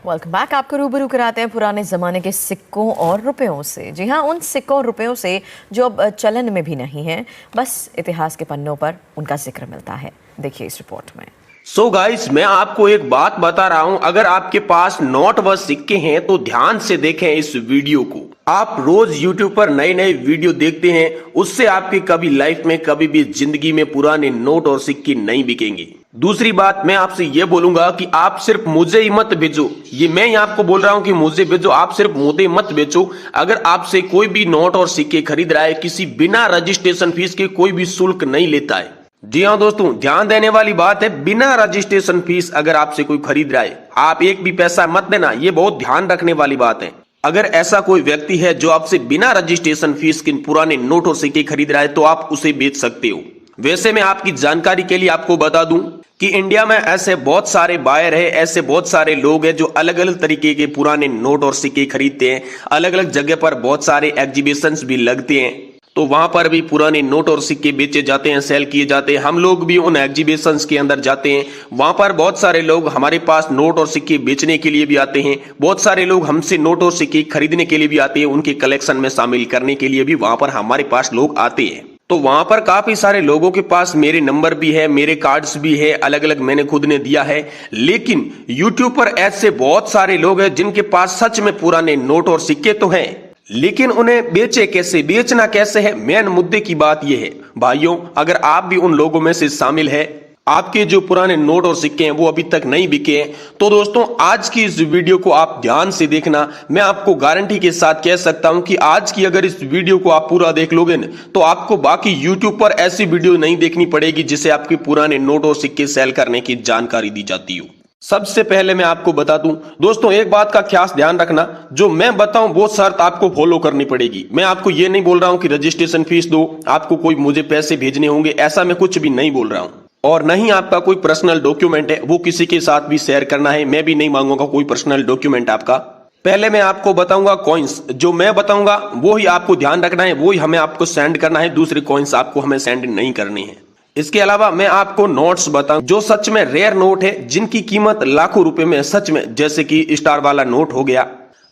Welcome back. आपको रूबरू कराते हैं पुराने ज़माने के सिक्कों और रुपयों से। जी हाँ, उन सिक्कों और रुपयों से जो अब चलन में भी नहीं हैं, बस इतिहास के पन्नों पर उनका जिक्र मिलता है। देखिए इस रिपोर्ट में। सो गाइस, मैं आपको एक बात बता रहा हूं, अगर आपके पास नोट व सिक्के हैं तो ध्यान से देखें इस वीडियो को। आप रोज YouTube पर नए नए वीडियो देखते हैं, उससे आपकी कभी लाइफ में कभी भी जिंदगी में पुराने नोट और सिक्के नहीं बिकेंगे। दूसरी बात, मैं आपसे ये बोलूंगा कि आप सिर्फ मुझे ही मत बेचो। ये मैं ही आपको बोल रहा हूं कि मुझे बेचो, आप सिर्फ मुझे मत बेचो। अगर आपसे कोई भी नोट और सिक्के खरीद रहा है, किसी बिना रजिस्ट्रेशन फीस के कोई भी शुल्क नहीं लेता है। जी हाँ दोस्तों, ध्यान देने वाली बात है, बिना रजिस्ट्रेशन फीस अगर आपसे कोई खरीद रहा है, आप एक भी पैसा मत देना। ये बहुत ध्यान रखने वाली बात है। अगर ऐसा कोई व्यक्ति है जो आपसे बिना रजिस्ट्रेशन फीस के पुराने नोट और सिक्के खरीद रहा है तो आप उसे बेच सकते हो। वैसे मैं आपकी जानकारी के लिए आपको बता दूं कि इंडिया में ऐसे बहुत सारे बायर है, ऐसे बहुत सारे लोग हैं जो अलग अलग तरीके के पुराने नोट और सिक्के खरीदते हैं। अलग अलग जगह पर बहुत सारे एग्जीबिशंस भी लगते हैं, तो वहां पर भी पुराने नोट और सिक्के बेचे जाते हैं, सेल किए जाते हैं। हम लोग भी उन एग्जीबिशंस के अंदर जाते हैं, वहां पर बहुत सारे लोग हमारे पास नोट और सिक्के बेचने के लिए भी आते हैं। बहुत सारे लोग हमसे नोट और सिक्के खरीदने के लिए भी आते हैं, उनके कलेक्शन में शामिल करने के लिए भी वहां पर हमारे पास लोग आते हैं। तो वहां पर काफी सारे लोगों के पास मेरे नंबर भी है, मेरे कार्ड्स भी है, अलग अलग मैंने खुद ने दिया है। लेकिन YouTube पर ऐसे बहुत सारे लोग हैं जिनके पास सच में पुराने नोट और सिक्के तो हैं, लेकिन उन्हें बेचे कैसे, बेचना कैसे है, मेन मुद्दे की बात यह है। भाइयों, अगर आप भी उन लोगों में से शामिल है, आपके जो पुराने नोट और सिक्के हैं वो अभी तक नहीं बिके हैं, तो दोस्तों आज की इस वीडियो को आप ध्यान से देखना। मैं आपको गारंटी के साथ कह सकता हूं कि आज की अगर इस वीडियो को आप पूरा देख लोगे ना, तो आपको बाकी YouTube पर ऐसी वीडियो नहीं देखनी पड़ेगी जिसे आपके पुराने नोट और सिक्के सेल करने की जानकारी दी जाती हो। सबसे पहले मैं आपको बता दूं दोस्तों, एक बात का खास ध्यान रखना, जो मैं बताऊं वो शर्त आपको फॉलो करनी पड़ेगी। मैं आपको ये नहीं बोल रहा हूं कि रजिस्ट्रेशन फीस दो, आपको कोई मुझे पैसे भेजने होंगे, ऐसा मैं कुछ भी नहीं बोल रहा हूं। और नहीं आपका कोई पर्सनल डॉक्यूमेंट है वो किसी के साथ भी शेयर करना है, मैं भी नहीं मांगूंगा कोई पर्सनल डॉक्यूमेंट आपका। पहले मैं आपको बताऊंगा कॉइन्स, जो मैं बताऊंगा वो ही आपको ध्यान रखना है, वो ही हमें आपको सेंड करना है, दूसरे कॉइन्स आपको हमें सेंड नहीं करनी है। इसके अलावा मैं आपको नोट्स बताऊं जो सच में रेयर नोट है, जिनकी कीमत लाखों रुपए में सच में, जैसे कि स्टार वाला नोट हो गया,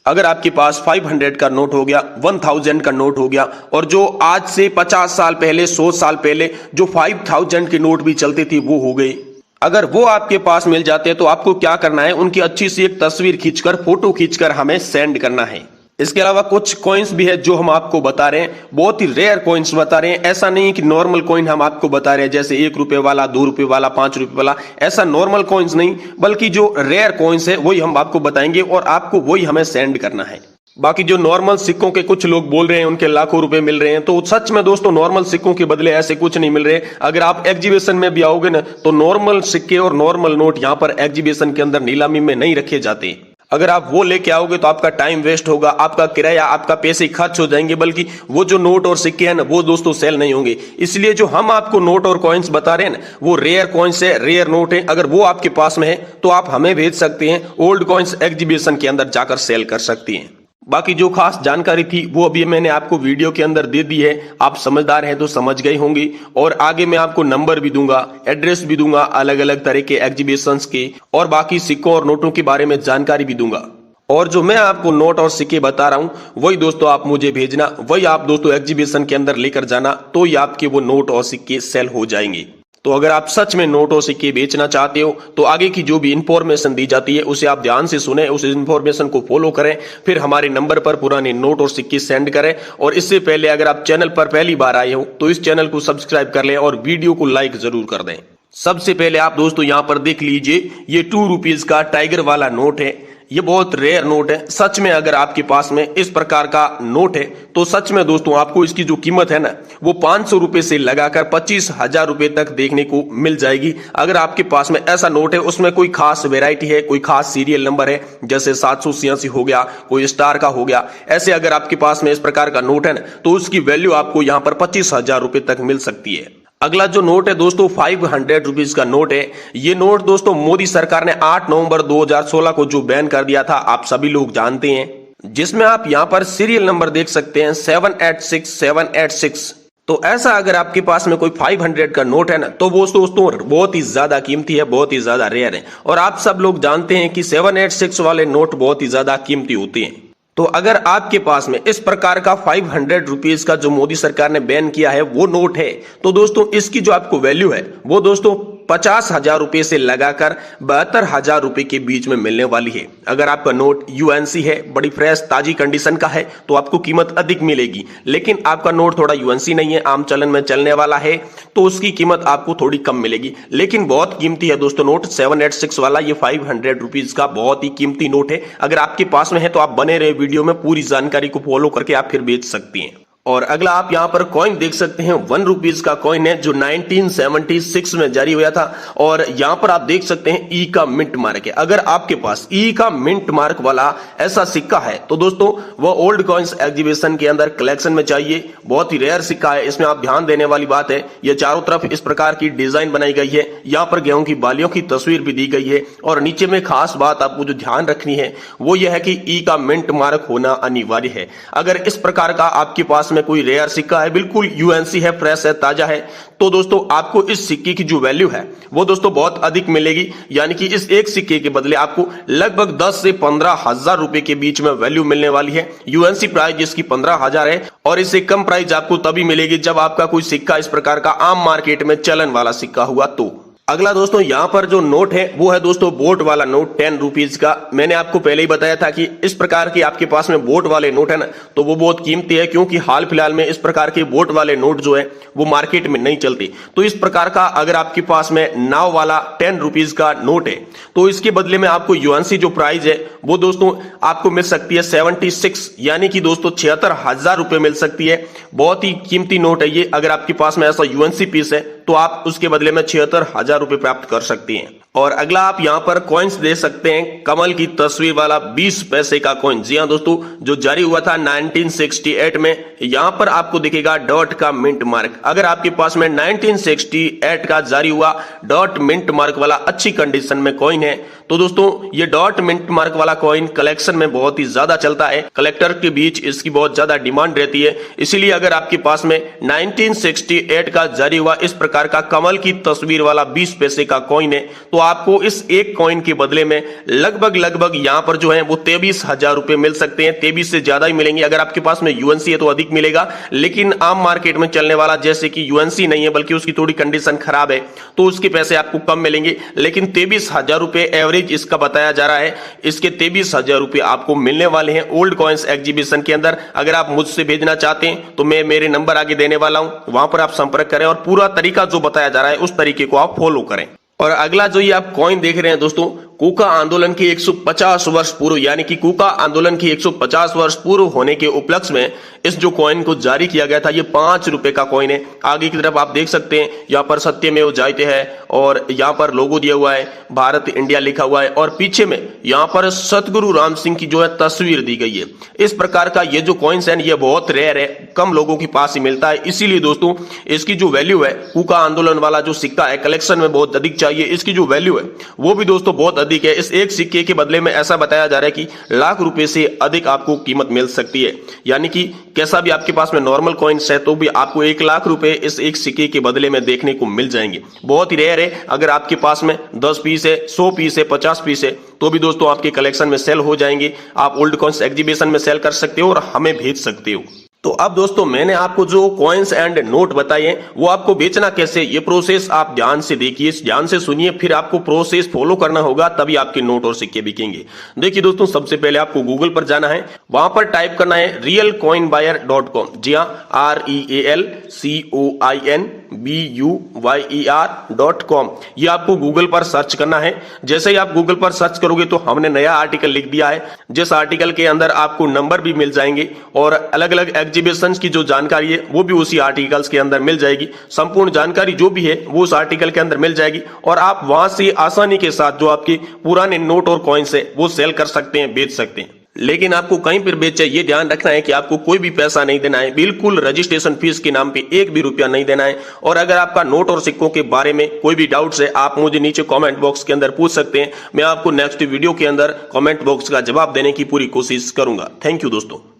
अगर आपके पास 500 का नोट हो गया, 1000 का नोट हो गया, और जो आज से 50 साल पहले, 100 साल पहले जो 5000 के नोट भी चलते थे वो हो गए। अगर वो आपके पास मिल जाते हैं तो आपको क्या करना है, उनकी अच्छी सी एक तस्वीर खींचकर, फोटो खींचकर हमें सेंड करना है। इसके अलावा कुछ कॉइन्स भी है जो हम आपको बता रहे हैं, बहुत ही रेयर कॉइन्स बता रहे हैं। ऐसा नहीं कि नॉर्मल कॉइन हम आपको बता रहे हैं, जैसे 1 रुपए वाला, 2 रुपए वाला, 5 रुपए वाला, ऐसा नॉर्मल कॉइन्स नहीं, बल्कि जो रेयर कॉइन्स है वही हम आपको बताएंगे और आपको वही हमें सेंड करना है। बाकी जो नॉर्मल सिक्कों के कुछ लोग बोल रहे हैं उनके लाखों रुपए मिल रहे हैं, तो सच में दोस्तों नॉर्मल सिक्कों के बदले ऐसे कुछ नहीं मिल रहे। अगर आप एग्जीबिशन में भी आओगे ना, तो नॉर्मल सिक्के और नॉर्मल नोट यहाँ पर एग्जीबिशन के अंदर नीलामी में नहीं रखे जाते। अगर आप वो लेके आओगे तो आपका टाइम वेस्ट होगा, आपका किराया, आपका पैसे खर्च हो जाएंगे, बल्कि वो जो नोट और सिक्के हैं ना वो दोस्तों सेल नहीं होंगे। इसलिए जो हम आपको नोट और कॉइन्स बता रहे हैं ना, वो रेयर कॉइन्स है, रेयर नोट है। अगर वो आपके पास में है तो आप हमें भेज सकते हैं, ओल्ड कॉइन्स एग्जीबिशन के अंदर जाकर सेल कर सकती हैं। बाकी जो खास जानकारी थी वो अभी मैंने आपको वीडियो के अंदर दे दी है, आप समझदार हैं तो समझ गए होंगे। और आगे मैं आपको नंबर भी दूंगा, एड्रेस भी दूंगा अलग अलग तरह के एग्जीबिशंस के, और बाकी सिक्कों और नोटों के बारे में जानकारी भी दूंगा। और जो मैं आपको नोट और सिक्के बता रहा हूं वही दोस्तों आप मुझे भेजना, वही आप दोस्तों एग्जीबिशन के अंदर लेकर जाना, तो ही आपके वो नोट और सिक्के सेल हो जाएंगे। तो अगर आप सच में नोट और सिक्के बेचना चाहते हो तो आगे की जो भी इंफॉर्मेशन दी जाती है उसे आप ध्यान से सुने, उस इंफॉर्मेशन को फॉलो करें, फिर हमारे नंबर पर पुराने नोट और सिक्के सेंड करें। और इससे पहले अगर आप चैनल पर पहली बार आए हो तो इस चैनल को सब्सक्राइब कर लें और वीडियो को लाइक जरूर कर दें। सबसे पहले आप दोस्तों यहाँ पर देख लीजिए, ये 2 रुपीज का टाइगर वाला नोट है। ये बहुत रेयर नोट है सच में। अगर आपके पास में इस प्रकार का नोट है तो सच में दोस्तों आपको इसकी जो कीमत है ना, वो 500 रुपए से लगाकर 25,000 रुपए तक देखने को मिल जाएगी। अगर आपके पास में ऐसा नोट है, उसमें कोई खास वेराइटी है, कोई खास सीरियल नंबर है, जैसे 786 हो गया, कोई स्टार का हो गया, ऐसे अगर आपके पास में इस प्रकार का नोट है ना, तो उसकी वैल्यू आपको यहाँ पर 25,000 रुपए तक मिल सकती है। अगला जो नोट है दोस्तों 500 रुपीज का नोट है। ये नोट दोस्तों मोदी सरकार ने 8 नवंबर 2016 को जो बैन कर दिया था, आप सभी लोग जानते हैं, जिसमें आप यहाँ पर सीरियल नंबर देख सकते हैं 786 786। तो ऐसा अगर आपके पास में कोई 500 का नोट है ना, तो वो दोस्तों बहुत ही ज्यादा कीमती है, बहुत ही ज्यादा रेयर है। और आप सब लोग जानते हैं कि 786 वाले नोट बहुत ही ज्यादा कीमती होते हैं। तो अगर आपके पास में इस प्रकार का 500 रुपीज का जो मोदी सरकार ने बैन किया है वो नोट है, तो दोस्तों इसकी जो आपको वैल्यू है वो दोस्तों 50,000 रुपए से लगाकर 72,000 रुपए के बीच में मिलने वाली है। अगर आपका नोट यूएनसी है, बड़ी फ्रेश ताजी कंडीशन का है, तो आपको कीमत अधिक मिलेगी। लेकिन आपका नोट थोड़ा यूएनसी नहीं है, आम चलन में चलने वाला है, तो उसकी कीमत आपको थोड़ी कम मिलेगी। लेकिन बहुत कीमती है दोस्तों नोट 786 वाला, ये 500 रुपीज का बहुत ही कीमती नोट है। अगर आपके पास में है तो आप बने रहे वीडियो में, पूरी जानकारी को फॉलो करके आप फिर बेच सकती हैं। और अगला आप यहां पर कॉइन देख सकते हैं, 1 रुपीज का कॉइन है जो 1976 में जारी हुआ था। और यहां पर आप देख सकते हैं ई का मिंट मार्क है। अगर आपके पास ई का मिंट मार्क वाला ऐसा सिक्का है तो दोस्तों वो ओल्ड कॉइन्स एग्जीबिशन के अंदर कलेक्शन में चाहिए। बहुत ही रेयर सिक्का है। इसमें आप ध्यान देने वाली बात है, ये चारों तरफ इस प्रकार की डिजाइन बनाई गई है। यहाँ पर गेहूं की बालियों की तस्वीर भी दी गई है। और नीचे में खास बात आपको जो ध्यान रखनी है वो यह है कि ई का मिंट मार्क होना अनिवार्य है। अगर इस प्रकार का आपके पास में कोई रेयर सिक्का है, बिल्कुल यूएनसी है, फ्रेश है, ताजा है, तो दोस्तों आपको इस सिक्के की जो वैल्यू है वो दोस्तों बहुत अधिक मिलेगी। यानी कि इस एक सिक्के के बदले आपको लगभग 10 से 15,000 रुपए के बीच में वैल्यू मिलने वाली है। यूएनसी प्राइस जिसकी 15,000 है, और इससे कम प्राइस आपको तभी मिलेगी जब आपका कोई सिक्का इस प्रकार का आम मार्केट में चलन वाला सिक्का हुआ तो। अगला दोस्तों यहाँ पर जो नोट है वो है दोस्तों बोट वाला नोट 10 रुपीज का। मैंने आपको पहले ही बताया था कि इस प्रकार के आपके पास में बोट वाले नोट है ना, तो वो बहुत कीमती है, क्योंकि हाल फिलहाल में इस प्रकार के बोट वाले नोट जो है वो मार्केट में नहीं चलती। तो इस प्रकार का अगर आपके पास में नाव वाला 10 रुपीज का नोट है तो इसके बदले में आपको यूएनसी जो प्राइस है वो दोस्तों आपको मिल सकती है 76, यानी कि दोस्तों 76,000 रुपए मिल सकती है। बहुत ही कीमती नोट है ये। अगर आपके पास में ऐसा यूएनसी पीस है तो आप उसके बदले में 76,000 रुपए प्राप्त कर सकती हैं। और अगला आप यहां पर कॉइन्स दे सकते हैं, कमल की तस्वीर वाला 20 पैसे का कॉइन। जी हां दोस्तों, जो जारी हुआ था 1968 में। यहां पर आपको दिखेगा डॉट का मिंट मार्क। अगर आपके पास में 1968 का जारी हुआ डॉट मिंट मार्क वाला अच्छी कंडीशन में कॉइन है तो दोस्तों ये डॉट मिंट मार्क वाला कॉइन कलेक्शन में बहुत ही ज्यादा चलता है। कलेक्टर के बीच इसकी बहुत ज्यादा डिमांड रहती है। इसीलिए अगर आपके पास में 1968 का जारी हुआ इस प्रकार का कमल की तस्वीर वाला 20 पैसे का कॉइन है तो आपको इस एक कॉइन के बदले में लगभग यहां पर जो है वो 23,000 रुपए मिल सकते हैं। 23 से ज्यादा ही मिलेंगे। अगर आपके पास में यूएनसी है तो अधिक मिलेगा, लेकिन आम मार्केट में चलने वाला जैसे कि यूएनसी नहीं है बल्कि उसकी थोड़ी कंडीशन खराब है तो उसके पैसे आपको कम मिलेंगे। लेकिन 23,000 रुपए एवरेज इसका बताया जा रहा है। इसके 23,000 रुपए आपको मिलने वाले हैं ओल्ड कॉइन्स एग्जीबिशन के अंदर। अगर आप मुझसे भेजना चाहते हैं तो मैं मेरे नंबर आगे देने वाला हूं, वहां पर आप संपर्क करें और पूरा तरीका जो बताया जा रहा है उस तरीके को आप फॉलो करें। और अगला जो ये आप कॉइन देख रहे हैं दोस्तों, कूका आंदोलन की 150 वर्ष पूर्व, यानी कि कूका आंदोलन की 150 वर्ष पूर्व होने के उपलक्ष्य में इस जो कॉइन को जारी किया गया था। ये 5 रुपए का कॉइन है। आगे की तरफ आप देख सकते हैं यहाँ पर सत्यमेव जयते है और यहाँ पर लोगो दिया हुआ है, भारत इंडिया लिखा हुआ है और पीछे में यहाँ पर सतगुरु राम सिंह की जो है तस्वीर दी गई है। इस प्रकार का ये जो कॉइन्स है ये बहुत रेयर है, कम लोगों के पास ही मिलता है। इसीलिए दोस्तों इसकी जो वैल्यू है, कूका आंदोलन वाला जो सिक्का है कलेक्शन में बहुत अधिक चाहिए, इसकी जो वैल्यू है वो भी दोस्तों बहुत अधिक है। इस एक सिक्के के बदले में ऐसा बताया जा रहा है कि लाख रुपए से अधिक आपको कीमत मिल सकती है। यानी कि कैसा भी आपके पास में नॉर्मल कॉइन्स है तो भी आपको 1 लाख रुपए इस एक सिक्के के बदले में देखने को मिल जाएंगे। बहुत ही रेयर है। अगर आपके पास में 10 पीस है, 100 पीस है, 50 पीस है तो भी दोस्तों आपके कलेक्शन में सेल हो जाएंगे। आप ओल्ड कॉइन्स एग्जीबिशन में सेल कर सकते हो और हमें भेज सकते हो। तो अब दोस्तों मैंने आपको जो कॉइन्स एंड नोट बताए हैं वो आपको बेचना कैसे, ये प्रोसेस आप ध्यान से देखिए, ध्यान से सुनिए, फिर आपको प्रोसेस फॉलो करना होगा तभी आपके नोट और सिक्के बिकेंगे। देखिए दोस्तों, सबसे पहले आपको गूगल पर जाना है, वहां पर टाइप करना है realcoinbuyer.com। जी हाँ, REALCOINBUYER.com। ये आपको गूगल पर सर्च करना है। जैसे ही आप गूगल पर सर्च करोगे तो हमने नया आर्टिकल लिख दिया है, जिस आर्टिकल के अंदर आपको नंबर भी मिल जाएंगे और अलग अलग एग्जीबिशंस की जो जानकारी है वो भी उसी आर्टिकल्स के अंदर मिल जाएगी। संपूर्ण जानकारी जो भी है वो उस आर्टिकल के अंदर मिल जाएगी और आप वहां से आसानी के साथ जो आपके पुराने नोट और कॉइन्स है वो सेल कर सकते हैं, बेच सकते हैं। लेकिन आपको कहीं पर बेचे ये ध्यान रखना है कि आपको कोई भी पैसा नहीं देना है, बिल्कुल रजिस्ट्रेशन फीस के नाम पे 1 भी रुपया नहीं देना है। और अगर आपका नोट और सिक्कों के बारे में कोई भी डाउट्स है आप मुझे नीचे कमेंट बॉक्स के अंदर पूछ सकते हैं। मैं आपको नेक्स्ट वीडियो के अंदर कमेंट बॉक्स का जवाब देने की पूरी कोशिश करूंगा। थैंक यू दोस्तों।